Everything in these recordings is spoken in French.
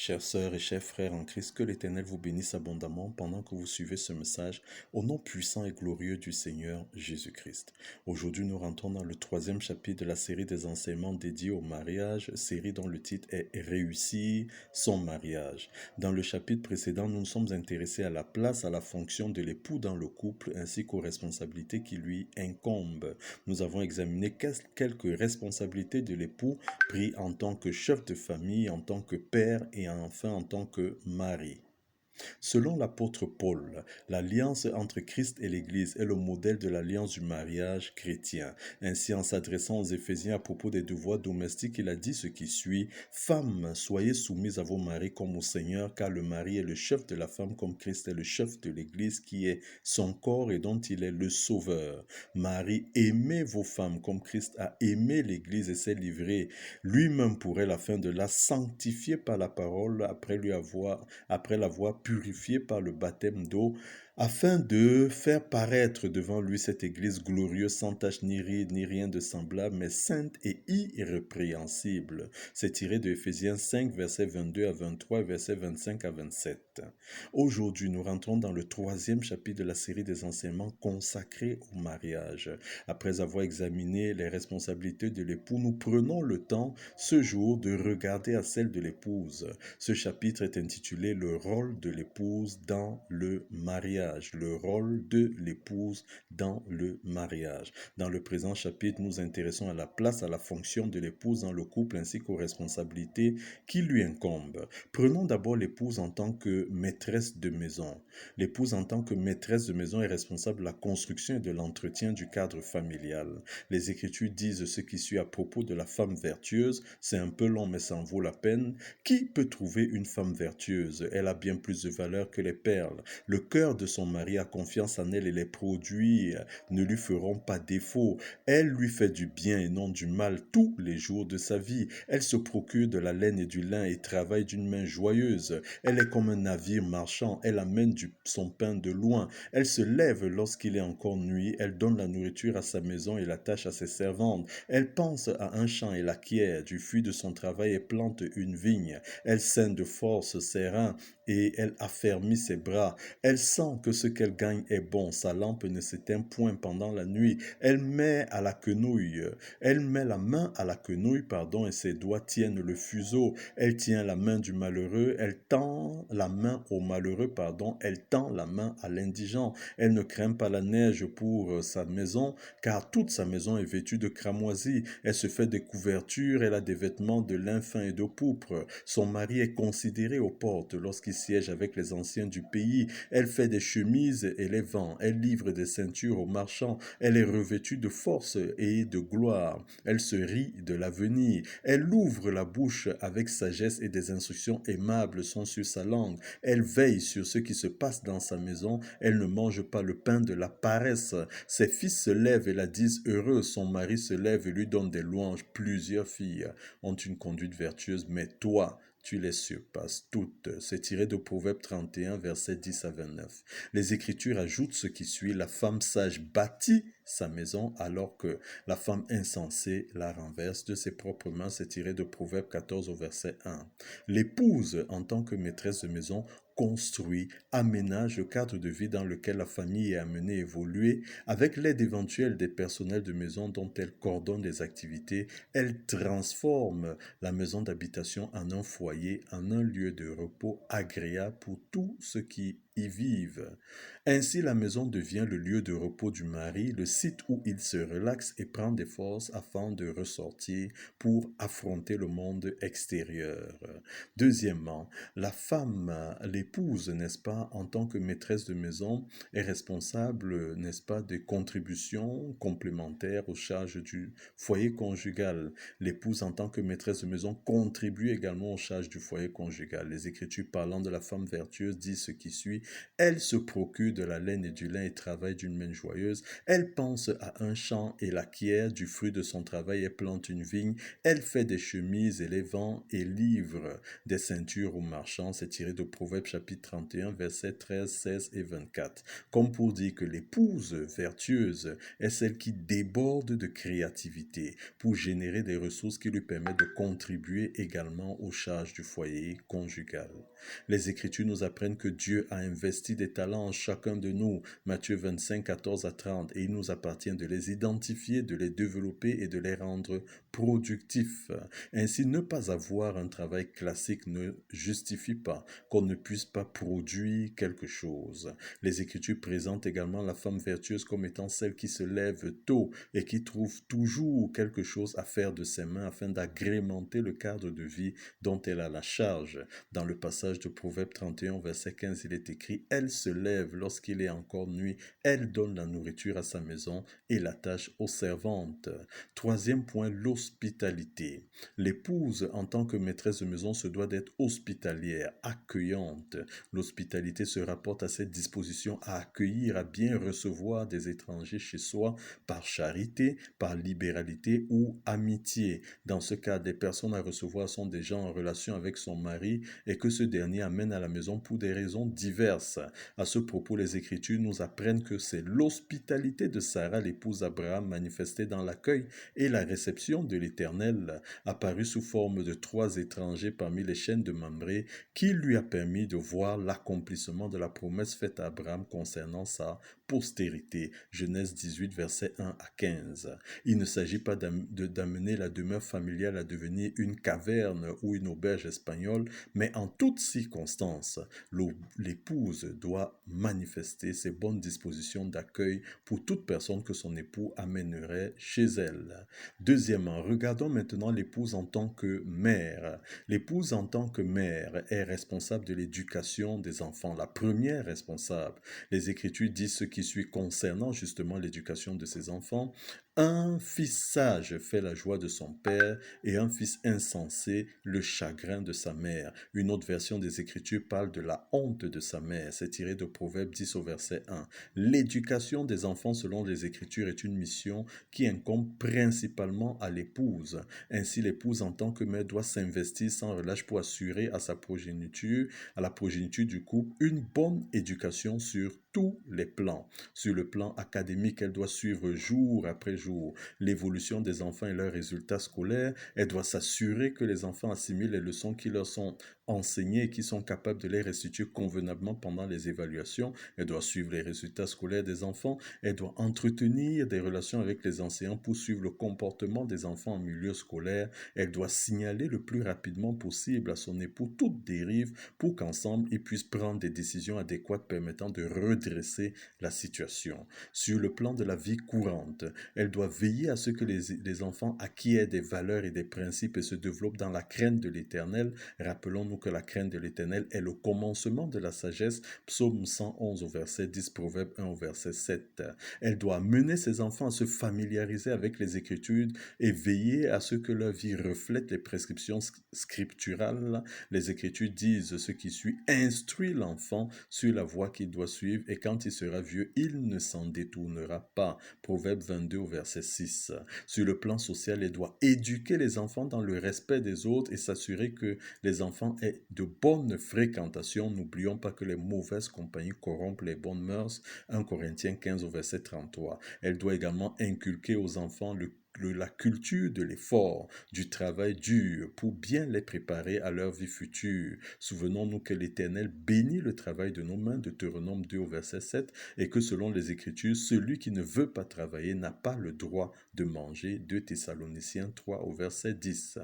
Chères sœurs et chers frères en Christ, que l'Éternel vous bénisse abondamment pendant que vous suivez ce message au nom puissant et glorieux du Seigneur Jésus-Christ. Aujourd'hui, nous rentrons dans le troisième chapitre de la série des enseignements dédiés au mariage, série dont le titre est Réussir son mariage. Dans le chapitre précédent, nous nous sommes intéressés à la place, à la fonction de l'époux dans le couple ainsi qu'aux responsabilités qui lui incombent. Nous avons examiné quelques responsabilités de l'époux pris en tant que chef de famille, en tant que père et enfin en tant que mari. Selon l'apôtre Paul, l'alliance entre Christ et l'Église est le modèle de l'alliance du mariage chrétien. Ainsi, en s'adressant aux Éphésiens à propos des devoirs domestiques, il a dit ce qui suit: « Femmes, soyez soumises à vos maris comme au Seigneur, car le mari est le chef de la femme comme Christ est le chef de l'Église qui est son corps et dont il est le sauveur. Marie, aimez vos femmes comme Christ a aimé l'Église et s'est livré lui-même pour elle afin de la sanctifier par la parole après l'avoir purifié par le baptême d'eau, afin de faire paraître devant lui cette Église glorieuse, sans tache ni ride, ni rien de semblable, mais sainte et irrépréhensible. » C'est tiré de Éphésiens 5, versets 22 à 23 et versets 25 à 27. Aujourd'hui, nous rentrons dans le troisième chapitre de la série des enseignements consacrés au mariage. Après avoir examiné les responsabilités de l'époux, nous prenons le temps ce jour de regarder à celle de l'épouse. Ce chapitre est intitulé « Le rôle de l'épouse dans le mariage ». Le rôle de l'épouse dans le mariage. Dans le présent chapitre, nous nous intéressons à la place, à la fonction de l'épouse dans le couple ainsi qu'aux responsabilités qui lui incombent. Prenons d'abord l'épouse en tant que maîtresse de maison. L'épouse en tant que maîtresse de maison est responsable de la construction et de l'entretien du cadre familial. Les Écritures disent ce qui suit à propos de la femme vertueuse. C'est un peu long mais ça en vaut la peine. Qui peut trouver une femme vertueuse? Elle a bien plus de valeur que les perles. Le cœur de son mari a confiance en elle et les produits ne lui feront pas défaut. Elle lui fait du bien et non du mal tous les jours de sa vie. Elle se procure de la laine et du lin et travaille d'une main joyeuse. Elle est comme un navire marchand. Elle amène son pain de loin. Elle se lève lorsqu'il est encore nuit. Elle donne la nourriture à sa maison et l'attache à ses servantes. Elle pense à un champ et l'acquiert. Du fruit de son travail, elle plante une vigne. Elle scinde de force ses reins et elle affermit ses bras. Elle sent que ce qu'elle gagne est bon. Sa lampe ne s'éteint point pendant la nuit. Elle met la main à la quenouille, et ses doigts tiennent le fuseau. Elle tient la main du malheureux. Elle tend la main au malheureux, Elle tend la main à l'indigent. Elle ne craint pas la neige pour sa maison, car toute sa maison est vêtue de cramoisie. Elle se fait des couvertures. Elle a des vêtements de lin fin et de pourpre. Son mari est considéré aux portes lorsqu'il siège avec les anciens du pays. Elle fait des chemises et les vend. Elle livre des ceintures aux marchands. Elle est revêtue de force et de gloire. Elle se rit de l'avenir. Elle ouvre la bouche avec sagesse et des instructions aimables sont sur sa langue. Elle veille sur ce qui se passe dans sa maison. Elle ne mange pas le pain de la paresse. Ses fils se lèvent et la disent heureuse. Son mari se lève et lui donne des louanges. Plusieurs filles ont une conduite vertueuse, mais toi, tu les surpasses toutes. C'est tiré de Proverbe 31, versets 10 à 29. Les Écritures ajoutent ce qui suit: la femme sage bâtit sa maison, alors que la femme insensée la renverse de ses propres mains. C'est tiré de Proverbe 14 au verset 1. L'épouse, en tant que maîtresse de maison, construit, aménage le cadre de vie dans lequel la famille est amenée à évoluer. Avec l'aide éventuelle des personnels de maison dont elle coordonne les activités, elle transforme la maison d'habitation en un foyer, en un lieu de repos agréable pour tous ceux qui y vivent. Ainsi, la maison devient le lieu de repos du mari, le site où il se relaxe et prend des forces afin de ressortir pour affronter le monde extérieur. Deuxièmement, la femme, l'épouse, n'est-ce pas, en tant que maîtresse de maison, est responsable, n'est-ce pas, des contributions complémentaires aux charges du foyer conjugal. L'épouse, en tant que maîtresse de maison, contribue également aux charges du foyer conjugal. Les Écritures parlant de la femme vertueuse disent ce qui suit: Elle se procure de la laine et du lin et travaille d'une main joyeuse. Elle pense à un champ et l'acquiert du fruit de son travail et plante une vigne. Elle fait des chemises et les vend et livre des ceintures aux marchands. C'est tiré de Proverbes chapitre 31, versets 13, 16 et 24. Comme pour dire que l'épouse vertueuse est celle qui déborde de créativité pour générer des ressources qui lui permettent de contribuer également aux charges du foyer conjugal. Les Écritures nous apprennent que Dieu a investi des talents en chacun de nous, Matthieu 25, 14 à 30, et il nous appartient de les identifier, de les développer et de les rendre productifs. Ainsi, ne pas avoir un travail classique ne justifie pas qu'on ne puisse pas produire quelque chose. Les Écritures présentent également la femme vertueuse comme étant celle qui se lève tôt et qui trouve toujours quelque chose à faire de ses mains afin d'agrémenter le cadre de vie dont elle a la charge. Dans le passage de Proverbe 31, verset 15, il est écrit « Elle se lève lorsqu'il est encore nuit, elle donne la nourriture à sa maison et l'attache aux servantes. » Troisième point, l'hospitalité. L'épouse, en tant que maîtresse de maison, se doit d'être hospitalière, accueillante. L'hospitalité se rapporte à cette disposition à accueillir, à bien recevoir des étrangers chez soi par charité, par libéralité ou amitié. Dans ce cas, des personnes à recevoir sont des gens en relation avec son mari et que ce dernier amène à la maison pour des raisons diverses. À ce propos, les Écritures nous apprennent que c'est l'hospitalité de Sarah, l'épouse d'Abraham, manifestée dans l'accueil et la réception de l'Éternel, apparue sous forme de 3 étrangers parmi les chaînes de Mamré, qui lui a permis de voir l'accomplissement de la promesse faite à Abraham concernant sa postérité. Genèse 18, versets 1 à 15. Il ne s'agit pas d'amener la demeure familiale à devenir une caverne ou une auberge espagnole, mais en toutes circonstances, l'épouse doit manifester ses bonnes dispositions d'accueil pour toute personne que son époux amènerait chez elle. Deuxièmement, regardons maintenant l'épouse en tant que mère. L'épouse en tant que mère est responsable de l'éducation des enfants, la première responsable. Les Écritures disent ce qui suit concernant justement l'éducation de ses enfants. Un fils sage fait la joie de son père et un fils insensé le chagrin de sa mère. Une autre version des Écritures parle de la honte de sa mère. C'est tiré de Proverbe 10 au verset 1. L'éducation des enfants selon les Écritures est une mission qui incombe principalement à l'épouse. Ainsi, l'épouse en tant que mère doit s'investir sans relâche pour assurer à sa progéniture, à la progéniture du couple, une bonne éducation sur tous les plans. Sur le plan académique, elle doit suivre jour après jour l'évolution des enfants et leurs résultats scolaires. Elle doit s'assurer que les enfants assimilent les leçons qui leur sont enseignées et qui sont capables de les restituer convenablement pendant les évaluations. Elle doit suivre les résultats scolaires des enfants. Elle doit entretenir des relations avec les enseignants pour suivre le comportement des enfants en milieu scolaire. Elle doit signaler le plus rapidement possible à son époux toute dérive pour qu'ensemble ils puissent prendre des décisions adéquates permettant de redresser la situation. Sur le plan de la vie courante, elle doit veiller à ce que les enfants acquièrent des valeurs et des principes et se développent dans la crainte de l'Éternel. Rappelons-nous que la crainte de l'Éternel est le commencement de la sagesse. Psaume 111 au verset 10, Proverbe 1 au verset 7. Elle doit mener ses enfants à se familiariser avec les Écritures et veiller à ce que leur vie reflète les prescriptions scripturales. Les Écritures disent ce qui suit: instruit l'enfant sur la voie qu'il doit suivre et quand il sera vieux, il ne s'en détournera pas. Proverbe 22 au verset 6. Sur le plan social, elle doit éduquer les enfants dans le respect des autres et s'assurer que les enfants aient de bonnes fréquentations. N'oublions pas que les mauvaises compagnies corrompent les bonnes mœurs. 1 Corinthiens 15 au verset 33. Elle doit également inculquer aux enfants la culture de l'effort, du travail dur pour bien les préparer à leur vie future. Souvenons-nous que l'Éternel bénit le travail de nos mains, Deutéronome 2 au verset 7, et que selon les Écritures, celui qui ne veut pas travailler n'a pas le droit de manger, 2 Thessaloniciens 3 au verset 10.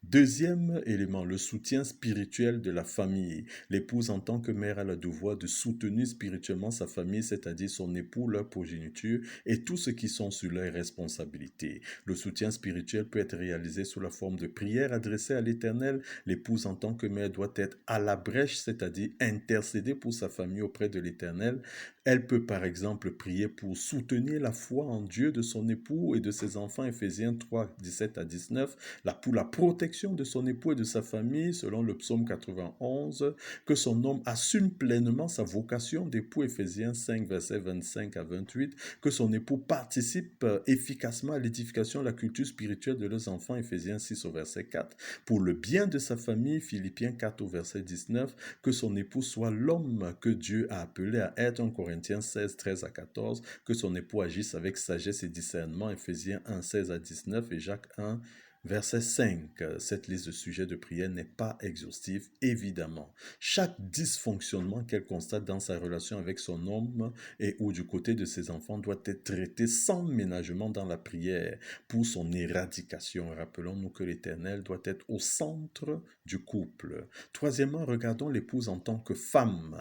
Deuxième élément, le soutien spirituel de la famille. L'épouse en tant que mère a le devoir de soutenir spirituellement sa famille, c'est-à-dire son époux, leur progéniture et tous ceux qui sont sur leurs responsabilités. Le soutien spirituel peut être réalisé sous la forme de prières adressées à l'Éternel. L'épouse en tant que mère doit être à la brèche, c'est-à-dire intercéder pour sa famille auprès de l'Éternel. Elle peut par exemple prier pour soutenir la foi en Dieu de son époux et de ses enfants, Éphésiens 3, 17 à 19, pour la protection de son époux et de sa famille, selon le psaume 91, que son homme assume pleinement sa vocation d'époux, Éphésiens 5, versets 25 à 28, que son époux participe efficacement à l'édification de la culture spirituelle de leurs enfants, Éphésiens 6 au verset 4, pour le bien de sa famille, Philippiens 4 au verset 19, que son époux soit l'homme que Dieu a appelé à être, en Corinthiens 16, 13 à 14, que son époux agisse avec sagesse et discernement, Éphésiens 1, 16 à 19 et Jacques 1, Verset 5. Cette liste de sujets de prière n'est pas exhaustive, évidemment. Chaque dysfonctionnement qu'elle constate dans sa relation avec son homme et ou du côté de ses enfants doit être traité sans ménagement dans la prière pour son éradication. Rappelons-nous que l'Éternel doit être au centre du couple. Troisièmement, regardons l'épouse en tant que femme.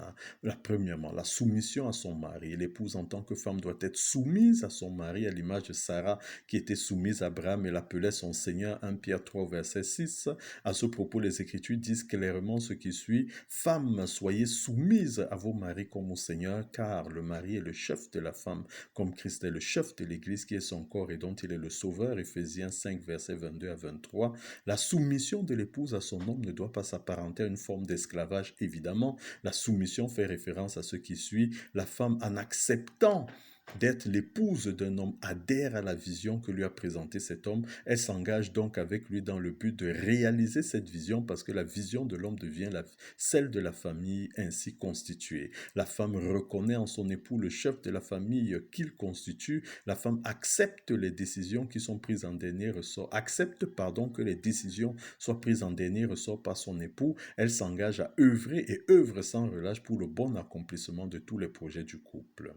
Premièrement, la soumission à son mari. L'épouse en tant que femme doit être soumise à son mari, à l'image de Sarah qui était soumise à Abraham et l'appelait son Seigneur, 1 Pierre 3, verset 6. À ce propos, les Écritures disent clairement ce qui suit. Femmes, soyez soumises à vos maris comme au Seigneur, car le mari est le chef de la femme, comme Christ est le chef de l'Église qui est son corps et dont il est le sauveur. Éphésiens 5, verset 22 à 23. La soumission de l'épouse à son homme ne doit pas s'apparenter à une forme d'esclavage, évidemment. La soumission fait référence à ce qui suit. La femme, en acceptant d'être l'épouse d'un homme, adhère à la vision que lui a présentée cet homme. Elle s'engage donc avec lui dans le but de réaliser cette vision parce que la vision de l'homme devient celle de la famille ainsi constituée. La femme reconnaît en son époux le chef de la famille qu'il constitue. La femme accepte les décisions qui sont prises en dernier ressort, que les décisions soient prises en dernier ressort par son époux. Elle s'engage à œuvrer et œuvre sans relâche pour le bon accomplissement de tous les projets du couple.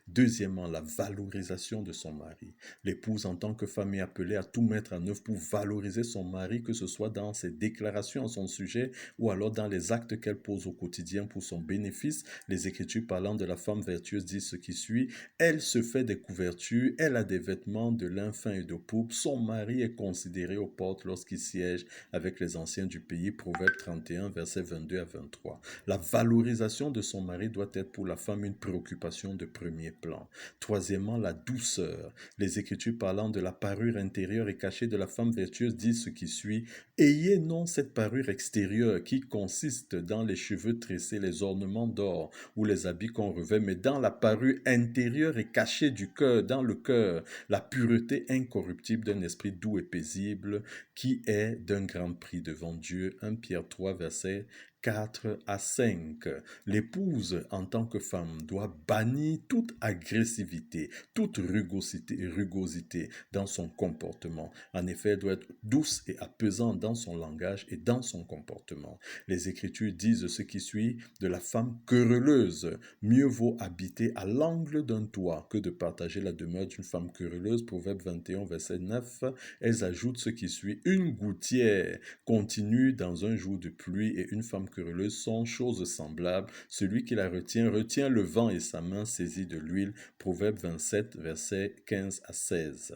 Deuxièmement, la valorisation de son mari. L'épouse en tant que femme est appelée à tout mettre en œuvre pour valoriser son mari, que ce soit dans ses déclarations à son sujet ou alors dans les actes qu'elle pose au quotidien pour son bénéfice. Les Écritures parlant de la femme vertueuse disent ce qui suit. Elle se fait des couvertures, elle a des vêtements de lin fin et de pourpre. Son mari est considéré aux portes lorsqu'il siège avec les anciens du pays. Proverbe 31, versets 22 à 23. La valorisation de son mari doit être pour la femme une préoccupation de premier plan. Troisièmement, la douceur. Les Écritures parlant de la parure intérieure et cachée de la femme vertueuse disent ce qui suit. Ayez non cette parure extérieure qui consiste dans les cheveux tressés, les ornements d'or ou les habits qu'on revêt, mais dans la parure intérieure et cachée du cœur, dans le cœur, la pureté incorruptible d'un esprit doux et paisible qui est d'un grand prix devant Dieu. 1 Pierre 3, verset 4 à 5. L'épouse, en tant que femme, doit bannir toute agressivité, toute rugosité dans son comportement. En effet, elle doit être douce et apaisante dans son langage et dans son comportement. Les Écritures disent ce qui suit de la femme querelleuse. Mieux vaut habiter à l'angle d'un toit que de partager la demeure d'une femme querelleuse. Proverbe 21, verset 9. Elles ajoutent ce qui suit. Une gouttière continue dans un jour de pluie et une femme querelleuse sont choses semblables. Celui qui la retient le vent et sa main saisie de l'huile. Proverbe 27, versets 15 à 16.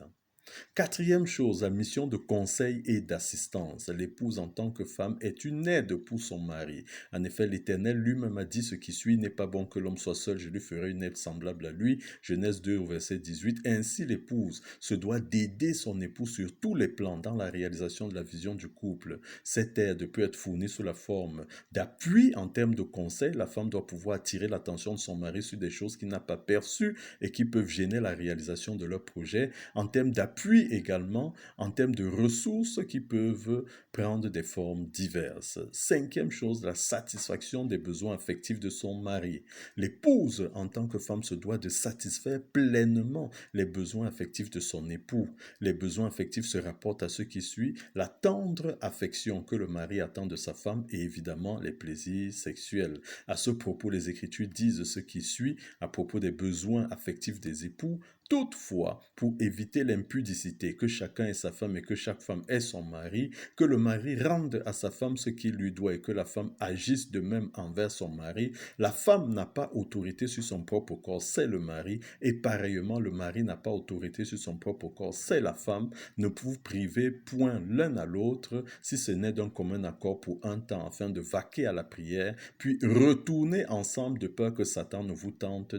Quatrième chose, la mission de conseil et d'assistance. L'épouse en tant que femme est une aide pour son mari. En effet, l'Éternel lui-même a dit ce qui suit, n'est pas bon que l'homme soit seul, je lui ferai une aide semblable à lui. Genèse 2 au verset 18. Ainsi, l'épouse se doit d'aider son époux sur tous les plans dans la réalisation de la vision du couple. Cette aide peut être fournie sous la forme d'appui en termes de conseil. La femme doit pouvoir attirer l'attention de son mari sur des choses qu'il n'a pas perçues et qui peuvent gêner la réalisation de leur projet. En termes d'appui également, en termes de ressources qui peuvent prendre des formes diverses. Cinquième chose, la satisfaction des besoins affectifs de son mari. L'épouse, en tant que femme, se doit de satisfaire pleinement les besoins affectifs de son époux. Les besoins affectifs se rapportent à ce qui suit, la tendre affection que le mari attend de sa femme et évidemment les plaisirs sexuels. À ce propos, les Écritures disent ce qui suit à propos des besoins affectifs des époux. Toutefois, pour éviter l'impudicité, que chacun ait sa femme et que chaque femme ait son mari, que le mari rende à sa femme ce qu'il lui doit et que la femme agisse de même envers son mari, la femme n'a pas autorité sur son propre corps, c'est le mari, et pareillement le mari n'a pas autorité sur son propre corps, c'est la femme. Ne vous privez point l'un à l'autre, si ce n'est d'un commun accord pour un temps, afin de vaquer à la prière, puis retournez ensemble de peur que Satan ne vous tente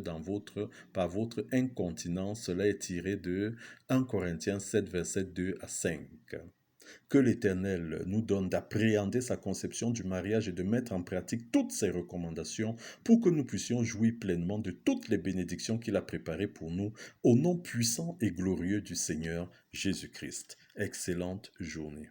par votre incontinence. Cela est tiré de 1 Corinthiens 7, versets 2 à 5. Que l'Éternel nous donne d'appréhender sa conception du mariage et de mettre en pratique toutes ses recommandations pour que nous puissions jouir pleinement de toutes les bénédictions qu'il a préparées pour nous, au nom puissant et glorieux du Seigneur Jésus-Christ. Excellente journée.